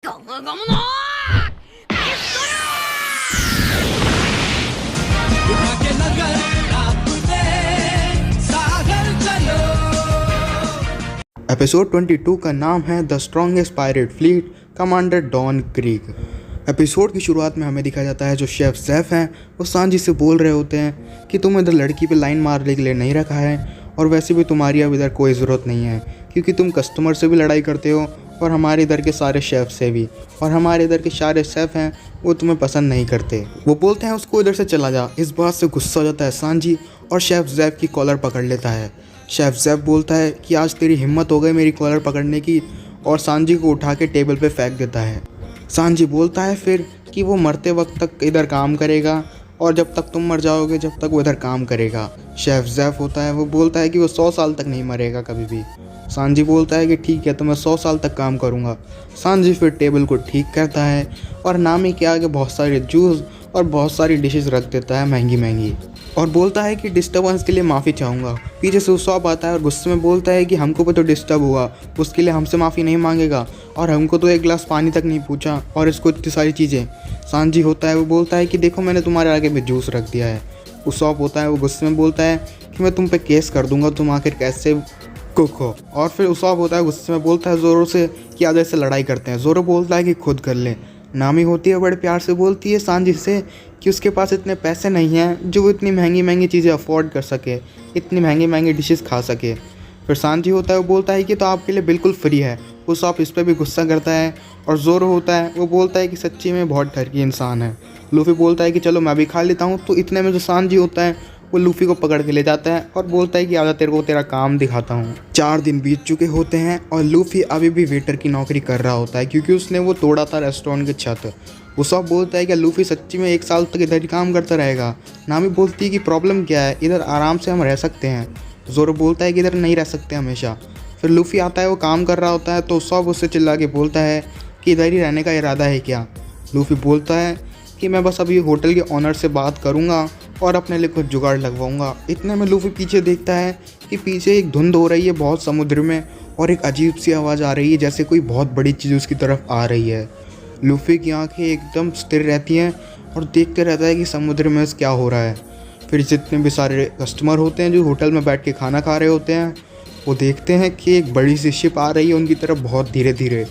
ゴムゴムのピストルएपिसोड 22 का नाम है the strongest pirate fleet commander Don Krieg. Episode की शुरुआत में हमें दिखाया जाता है जो शेफ ज़ेफ हैं वो सांजी से बोल रहे होते हैं कि तुम इधर लड़की पे लाइन मारने के लिए नहीं रखा है और वैसे भी तुम्हारी अब इधर कोई ज़रूरत नहीं है क्योंकि तुम कस्टमर से भी लड़ाई करते हो और हमारे इधर के सारे शेफ़ से भी, और हमारे इधर के सारे शेफ़ हैं वो तुम्हें पसंद नहीं करते। वो बोलते हैं उसको इधर से चला जा। इस बात से गुस्सा हो जाता है सांजी और शेफ ज़ेफ की कॉलर पकड़ लेता है। शेफ ज़ेफ बोलता है कि आज तेरी हिम्मत हो गई मेरी कॉलर पकड़ने की, और सांजी को उठा के टेबल पे फेंक देता है। सांजी बोलता है फिर कि वो मरते वक्त तक इधर काम करेगा और जब तक तुम मर जाओगे जब तक वो इधर काम करेगा। शेफ ज़ेफ होता है वो बोलता है कि वो 100 साल तक नहीं मरेगा कभी भी। सांजी बोलता है कि ठीक है तो मैं 100 साल तक काम करूँगा। सांजी फिर टेबल को ठीक करता है और नामी के आगे बहुत सारे जूस और बहुत सारी डिशेस रख देता है महंगी महंगी, और बोलता है कि डिस्टर्बेंस के लिए माफ़ी चाहूँगा। पीछे से उसॉप आता है और गुस्से में बोलता है कि हमको भी तो डिस्टर्ब हुआ, उसके लिए हमसे माफ़ी नहीं मांगेगा और हमको तो एक गिलास पानी तक नहीं पूछा और इसको इतनी सारी चीज़ें। सांजी होता है वो बोलता है कि देखो मैंने तुम्हारे आगे भी जूस रख दिया है। उसॉप होता है वो गुस्से में बोलता है कि मैं तुम पे केस कर दूंगा, तुम आखिर कैसे कुक हो। और फिर उसॉप होता है गुस्से में बोलता है ज़ोरो से कि आज ऐसे लड़ाई करते हैं। ज़ोरो बोलता है कि खुद कर ले। नामी होती है बड़े प्यार से बोलती है सांजी से कि उसके पास इतने पैसे नहीं हैं जो वो इतनी महंगी महंगी चीज़ें अफोर्ड कर सके, इतनी महंगी महंगी डिशेस खा सके। फिर सांजी होता है वो बोलता है कि तो आपके लिए बिल्कुल फ्री है। उसॉप इस पर भी गुस्सा करता है और ज़ोरो होता है वो बोलता है कि सच्ची में बहुत डर की इंसान है। लूफ़ी बोलता है कि चलो मैं भी खा लेता हूँ। तो इतने में जो सांजी होता है वो लूफ़ी को पकड़ के ले जाता है और बोलता है कि आजा तेरे को तेरा काम दिखाता हूँ। 4 दिन बीत चुके होते हैं और लूफ़ी अभी भी वेटर की नौकरी कर रहा होता है क्योंकि उसने वो तोड़ा था रेस्टोरेंट की छत। वो सब बोलता है कि लूफ़ी सच्ची में 1 साल तक इधर ही काम करता रहेगा। नामी बोलती है कि प्रॉब्लम क्या है, इधर आराम से हम रह सकते हैं। ज़ोरो बोलता है कि इधर नहीं रह सकते हमेशा। फिर लूफ़ी आता है वो काम कर रहा होता है तो सब उससे चिल्ला के बोलता है कि इधर ही रहने का इरादा है क्या। लूफ़ी बोलता है कि मैं बस अभी होटल के ऑनर से बात करूँगा और अपने लिए कुछ जुगाड़ लगवाऊंगा। इतने में लूफ़ी पीछे देखता है कि पीछे एक धुंध हो रही है बहुत समुद्र में और एक अजीब सी आवाज़ आ रही है जैसे कोई बहुत बड़ी चीज़ उसकी तरफ आ रही है। लूफ़ी की आंखें एकदम स्थिर रहती हैं और देखते रहता है कि समुद्र में क्या हो रहा है। फिर जितने भी सारे कस्टमर होते हैं जो होटल में बैठ के खाना खा रहे होते हैं वो देखते हैं कि एक बड़ी सी शिप आ रही है उनकी तरफ बहुत धीरे धीरे।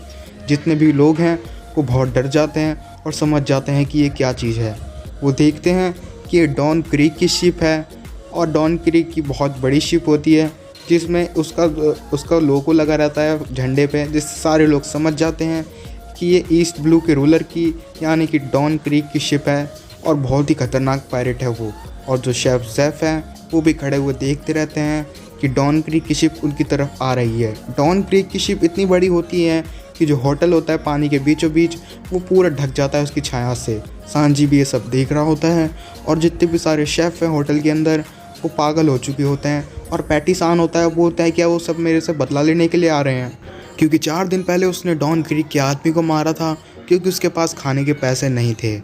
जितने भी लोग हैं वो बहुत डर जाते हैं और समझ जाते हैं कि ये क्या चीज़ है। वो देखते हैं कि ये डॉन क्रीग की शिप है और डॉन क्रीग की बहुत बड़ी शिप होती है जिसमें उसका लोगो लगा रहता है झंडे पे, जिससे सारे लोग समझ जाते हैं कि ये ईस्ट ब्लू के रूलर की यानी कि डॉन क्रीग की शिप है और बहुत ही ख़तरनाक पायरेट है वो। और जो शेफ ज़ेफ हैं वो भी खड़े हुए देखते रहते हैं कि डॉन क्रीग की शिप उनकी तरफ आ रही है। डॉन क्रीग की शिप इतनी बड़ी होती है कि जो होटल होता है पानी के बीचों बीच वो पूरा ढक जाता है उसकी छाया से। सांजी भी ये सब देख रहा होता है और जितने भी सारे शेफ़ हैं होटल के अंदर वो पागल हो चुके होते हैं। और पैटी सान होता है वो बोलता है क्या वो सब मेरे से बदला लेने के लिए आ रहे हैं, क्योंकि 4 दिन पहले उसने डॉन क्रीग के आदमी को मारा था क्योंकि उसके पास खाने के पैसे नहीं थे।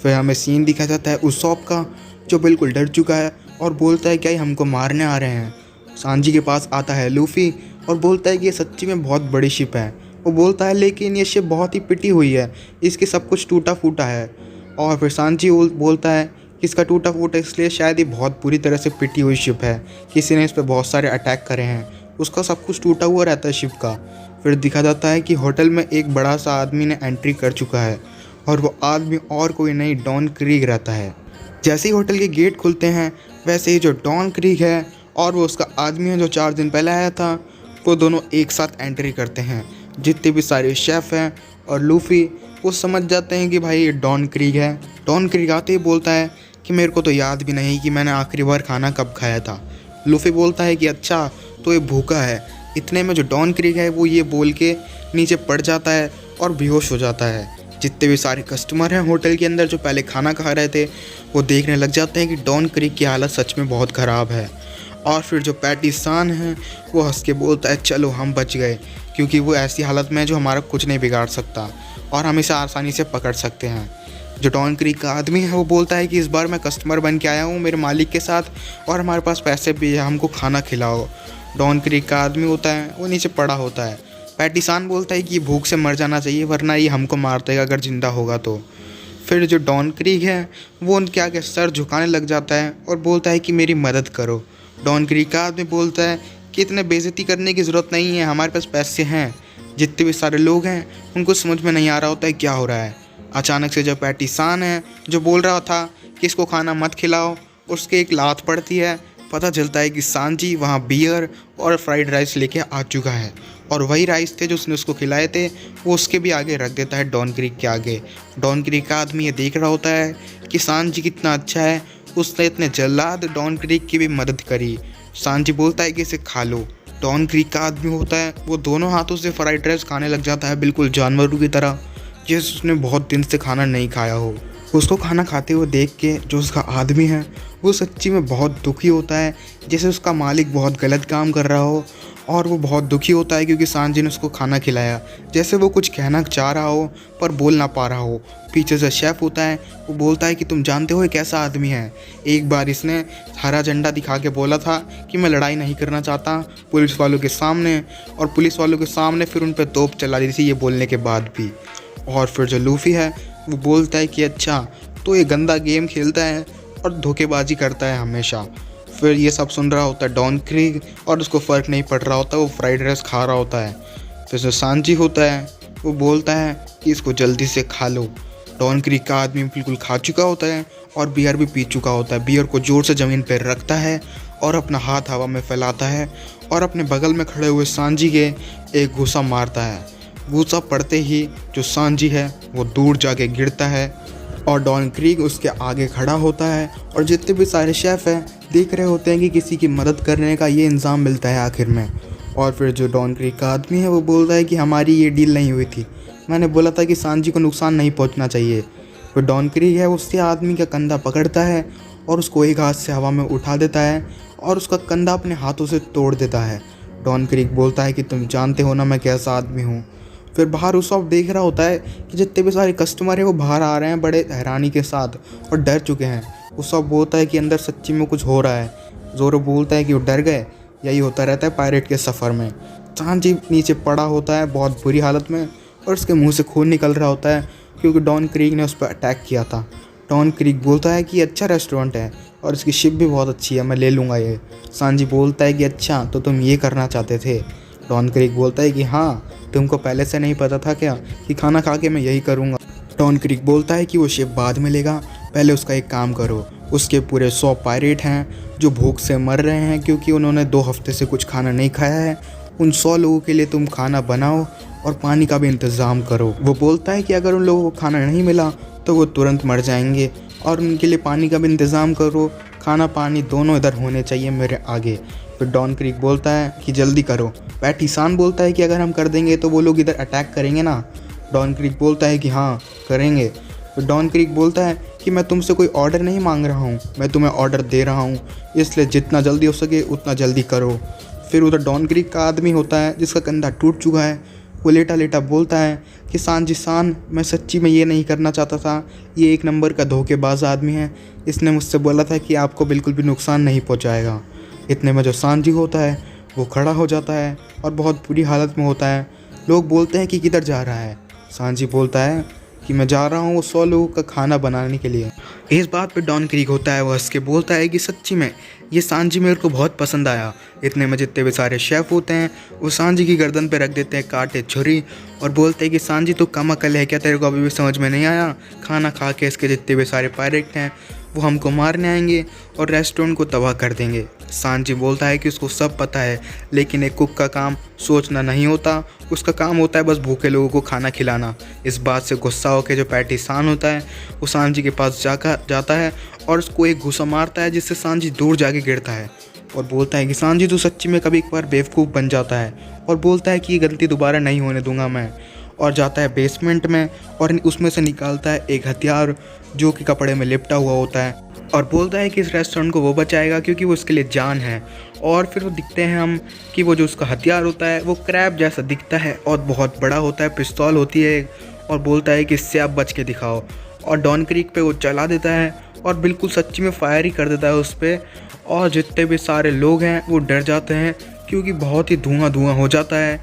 फिर हमें सीन दिखा जाता है उसॉप का जो बिल्कुल डर चुका है और बोलता है क्या ये हमको मारने आ रहे हैं। सांजी के पास आता है लूफ़ी और बोलता है कि ये सच्ची में बहुत बड़ी शिप है। वो बोलता है लेकिन ये शिप बहुत ही पिटी हुई है, इसके सब कुछ टूटा फूटा है। और फिर सांजी बोलता है कि इसका टूटा फूटा इसलिए शायद ये बहुत बुरी तरह से पिटी हुई शिप है, किसी ने इस पर बहुत सारे अटैक करे हैं, उसका सब कुछ टूटा हुआ रहता है शिप का। फिर दिखा जाता है कि होटल में एक बड़ा सा आदमी ने एंट्री कर चुका है और वो आदमी और कोई नहीं डॉन क्रीग रहता है। जैसे ही होटल के गेट खुलते हैं वैसे ही जो डॉन क्रीग है और वो उसका आदमी है जो 4 दिन पहले आया था वो दोनों एक साथ एंट्री करते हैं। जितने भी सारे शेफ़ हैं और लूफ़ी वो समझ जाते हैं कि भाई ये डॉन क्रीग है। डॉन क्रीग आते ही बोलता है कि मेरे को तो याद भी नहीं कि मैंने आखिरी बार खाना कब खाया था। लूफ़ी बोलता है कि अच्छा तो ये भूखा है। इतने में जो डॉन क्रीग है वो ये बोल के नीचे पड़ जाता है और बेहोश हो जाता है। जितने भी सारे कस्टमर हैं होटल के अंदर जो पहले खाना खा रहे थे वो देखने लग जाते हैं कि डॉन क्रीग की हालत सच में बहुत ख़राब है। और फिर जो पैटी सान है वो हंस के बोलता है चलो हम बच गए, क्योंकि वो ऐसी हालत में है जो हमारा कुछ नहीं बिगाड़ सकता और हम इसे आसानी से पकड़ सकते हैं। जो डॉन क्रीग का आदमी है वो बोलता है कि इस बार मैं कस्टमर बन के आया हूँ मेरे मालिक के साथ और हमारे पास पैसे भी है, हमको खाना खिलाओ। डॉन क्रीग का आदमी होता है वो नीचे पड़ा होता है। पैटिसान बोलता है कि ये भूख से मर जाना चाहिए वरना ये हमको मार देगा अगर ज़िंदा होगा तो। फिर जो डॉन क्रीग है वो उनके आगे सर झुकाने लग जाता है और बोलता है कि मेरी मदद करो। डॉन क्रीग का आदमी बोलता है कि इतने बेइज्जती करने की ज़रूरत नहीं है, हमारे पास पैसे हैं। जितने भी सारे लोग हैं उनको समझ में नहीं आ रहा होता है क्या हो रहा है। अचानक से जो पैटिसान है जो बोल रहा था कि इसको खाना मत खिलाओ, उसके एक लात पड़ती है। पता चलता है कि सांजी वहाँ बियर और फ्राइड राइस लेके आ चुका है और वही राइस थे जो उसने उसको खिलाए थे वो उसके भी आगे रख देता है डॉन क्रीग के आगे। डॉन क्रीग का आदमी ये देख रहा होता है कि सांजी कितना अच्छा है, उसने इतने जल्लाद डॉन क्रीग की भी मदद करी। सांजी बोलता है कि इसे खा लो। डॉन क्रीग का आदमी होता है वो दोनों हाथों से फ्राइड राइस खाने लग जाता है बिल्कुल जानवरों की तरह, जैसे उसने बहुत दिन से खाना नहीं खाया हो। उसको खाना खाते हुए देख के जो उसका आदमी है वो सच्ची में बहुत दुखी होता है, जैसे उसका मालिक बहुत गलत काम कर रहा हो। और वो बहुत दुखी होता है क्योंकि सांजी ने उसको खाना खिलाया, जैसे वो कुछ कहना चाह रहा हो पर बोल ना पा रहा हो। पीछे से शेफ़ होता है, वो बोलता है कि तुम जानते हो ये कैसा आदमी है, एक बार इसने हरा झंडा दिखा के बोला था कि मैं लड़ाई नहीं करना चाहता पुलिस वालों के सामने, और पुलिस वालों के सामने फिर उन पर तोप चला दी थी ये बोलने के बाद भी। और फिर जो लूफ़ी है वो बोलता है कि अच्छा तो ये गंदा गेम खेलता है और धोखेबाजी करता है हमेशा। फिर ये सब सुन रहा होता है डॉन क्रीग और उसको फ़र्क नहीं पड़ रहा होता, वो फ्राइड राइस खा रहा होता है। फिर जो सांजी होता है वो बोलता है कि इसको जल्दी से खा लो। डॉन क्रीग का आदमी बिल्कुल खा चुका होता है और बियर भी पी चुका होता है। बियर को ज़ोर से ज़मीन पर रखता है और अपना हाथ हवा में फैलाता है और अपने बगल में खड़े हुए सांजी के एक घूसा मारता है। घूसा पड़ते ही जो सांजी है वो दूर जाके गिरता है और डॉन क्रीग उसके आगे खड़ा होता है और जितने भी सारे शेफ़ हैं देख रहे होते हैं कि किसी की मदद करने का ये इंतज़ाम मिलता है आखिर में। और फिर जो डॉन क्रीग का आदमी है वो बोलता है कि हमारी ये डील नहीं हुई थी, मैंने बोला था कि सांजी को नुकसान नहीं पहुंचना चाहिए। फिर डॉन क्रीग है उससे आदमी का कंधा पकड़ता है और उसको एक हाथ से हवा में उठा देता है और उसका कंधा अपने हाथों से तोड़ देता है। डॉन क्रीग बोलता है कि तुम जानते हो ना मैं कैसा आदमी हूँ। फिर बाहर उसॉप देख रहा होता है कि जितने भी सारे कस्टमर हैं वो बाहर आ रहे हैं बड़े हैरानी के साथ और डर चुके हैं। उसॉप बोलता है कि अंदर सच्ची में कुछ हो रहा है। ज़ोरो बोलता है कि वो डर गए, यही होता रहता है पायरेट के सफ़र में। सांजी नीचे पड़ा होता है बहुत बुरी हालत में और उसके मुंह से खून निकल रहा होता है क्योंकि डॉन क्रीग ने उस पर अटैक किया था। डॉन क्रीग बोलता है कि अच्छा रेस्टोरेंट है और इसकी शिप भी बहुत अच्छी है, मैं ले लूँगा ये। सांजी बोलता है कि अच्छा तो तुम ये करना चाहते थे। डॉन क्रीग बोलता है कि हाँ, तुमको पहले से नहीं पता था क्या कि खाना खा के मैं यही करूँगा। डॉन क्रीग बोलता है कि वो शिप बाद में लेगा, पहले उसका एक काम करो। उसके पूरे 100 पायरेट हैं जो भूख से मर रहे हैं क्योंकि उन्होंने 2 हफ्ते से कुछ खाना नहीं खाया है। उन 100 लोगों के लिए तुम खाना बनाओ और पानी का भी इंतज़ाम करो। वो बोलता है कि अगर उन लोगों को खाना नहीं मिला तो वो तुरंत मर जाएंगे और उनके लिए पानी का भी इंतज़ाम करो। खाना पानी दोनों इधर होने चाहिए मेरे आगे। फिर डॉन क्रीग बोलता है कि जल्दी करो। पैटिसान बोलता है कि अगर हम कर देंगे तो वो लोग इधर अटैक करेंगे ना। डॉन क्रीग बोलता है कि हाँ करेंगे। फिर डॉन क्रीग बोलता है कि मैं तुमसे कोई ऑर्डर नहीं मांग रहा हूँ, मैं तुम्हें ऑर्डर दे रहा हूँ, इसलिए जितना जल्दी हो सके उतना जल्दी करो। फिर उधर डॉन क्रीग का आदमी होता है जिसका कंधा टूट चुका है, वो लेटा लेटा बोलता है कि सांजी सान, मैं सच्ची में ये नहीं करना चाहता था, ये एक नंबर का धोखेबाज आदमी है, इसने मुझसे बोला था कि आपको बिल्कुल भी नुकसान नहीं पहुँचाएगा। इतने में जो सांजी होता है वो खड़ा हो जाता है और बहुत बुरी हालत में होता है। लोग बोलते हैं कि किधर जा रहा है। सांजी बोलता है कि मैं जा रहा हूँ वो 100 लोगों का खाना बनाने के लिए। इस बात पे डॉन क्रीग होता है वो हंस के बोलता है कि सच्ची में ये सांजी मेरे को बहुत पसंद आया। इतने में जितने भी सारे शेफ़ होते हैं वो सांजी की गर्दन पे रख देते हैं कांटे छुरी और बोलते हैं कि सांजी तो कम अकल है क्या, तेरे को अभी भी समझ में नहीं आया? खाना खा के इसके जितने भी सारे पायरेट हैं वो हमको मारने आएंगे और रेस्टोरेंट को तबाह कर देंगे। सांजी बोलता है कि उसको सब पता है, लेकिन एक कुक का काम सोचना नहीं होता, उसका काम होता है बस भूखे लोगों को खाना खिलाना। इस बात से गुस्सा होकर जो पैटिसान होता है वो सांजी के पास जाता है और उसको एक घूसा मारता है जिससे सांजी दूर जाके गिरता है और बोलता है कि सांजी तो सच्ची में कभी एक बार बेवकूफ़ बन जाता है और बोलता है कि ये गलती दोबारा नहीं होने दूंगा मैं। और जाता है बेसमेंट में और उसमें से निकालता है एक हथियार जो कि कपड़े में लिपटा हुआ होता है और बोलता है कि इस रेस्टोरेंट को वो बचाएगा क्योंकि वो उसके लिए जान है। और फिर वो दिखते हैं हम कि वो जो उसका हथियार होता है वो क्रैब जैसा दिखता है और बहुत बड़ा होता है, पिस्तौल होती है और बोलता है कि इससे आप बच के दिखाओ। और डॉन क्रीग पे वो चला देता है और बिल्कुल सच्ची में फायर ही कर देता है उस पर और जितने भी सारे लोग हैं वो डर जाते हैं क्योंकि बहुत ही धुआं धुआं हो जाता है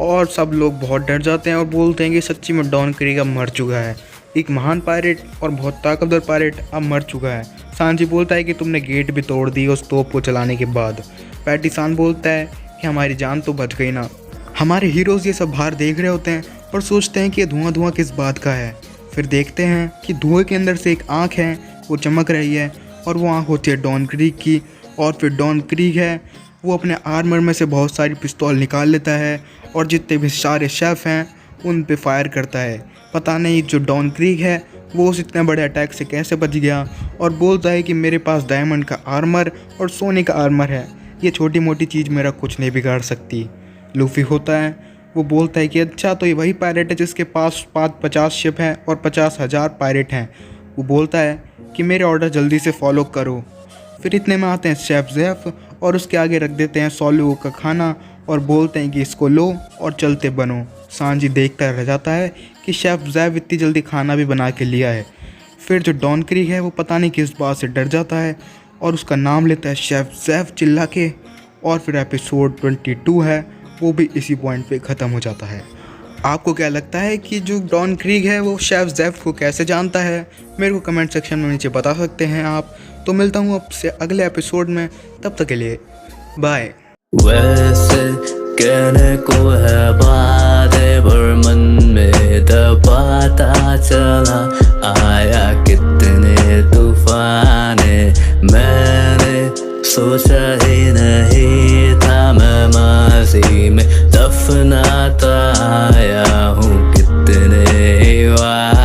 और सब लोग बहुत डर जाते हैं और बोलते हैं कि सच्ची में डॉन क्रीग अब मर चुका है। एक महान पायरेट और बहुत ताकतवर पायरेट अब मर चुका है। सांजी बोलता है कि तुमने गेट भी तोड़ दी उस तोप को चलाने के बाद। पैटिसान बोलता है कि हमारी जान तो बच गई ना। हमारे हीरोज़ ये सब बाहर देख रहे होते हैं और सोचते हैं कि ये धुआं धुआं किस बात का है। फिर देखते हैं कि धुएं के अंदर से एक आँख है, वो चमक रही है और वो आँख होती है डॉन क्रीग की। और फिर डॉन क्रीग है वो अपने आर्मर में से बहुत सारी पिस्तौल निकाल लेता है और जितने भी सारे शेफ हैं उन पे फायर करता है। पता नहीं जो डॉन क्रीग है वो उस इतने बड़े अटैक से कैसे बच गया, और बोलता है कि मेरे पास डायमंड का आर्मर और सोने का आर्मर है, ये छोटी मोटी चीज़ मेरा कुछ नहीं बिगाड़ सकती। लूफी होता है वो बोलता है कि अच्छा तो ये वही पायरेट है जिसके पास 50 शिप हैं और 50,000 पायरेट हैं। वो बोलता है कि मेरे ऑर्डर जल्दी से फॉलो करो। फिर इतने में आते हैं शेफ ज़ेफ और उसके आगे रख देते हैं 100 लोगों का खाना और बोलते हैं कि इसको लो और चलते बनो। सांजी देखता रह जाता है कि शेफ ज़ेफ इतनी जल्दी खाना भी बना के लिया है। फिर जो डॉन क्रीग है वो पता नहीं किस बात से डर जाता है और उसका नाम लेता है शेफ ज़ेफ चिल्ला के। और फिर एपिसोड 22 है वो भी इसी पॉइंट पे ख़त्म हो जाता है। आपको क्या लगता है कि जो डॉन क्रीग है वो शेफ ज़ेफ को कैसे जानता है? मेरे को कमेंट सेक्शन में नीचे बता सकते हैं आप। तो मिलता हूँ आपसे अगले एपिसोड में, तब तक के लिए बाय। वैसे कहने को है बातें पर मन में दबाता चला आया कितने तूफाने, मैंने सोचा ही नहीं था मैं माजी में दफनाता आया हूँ कितने वार।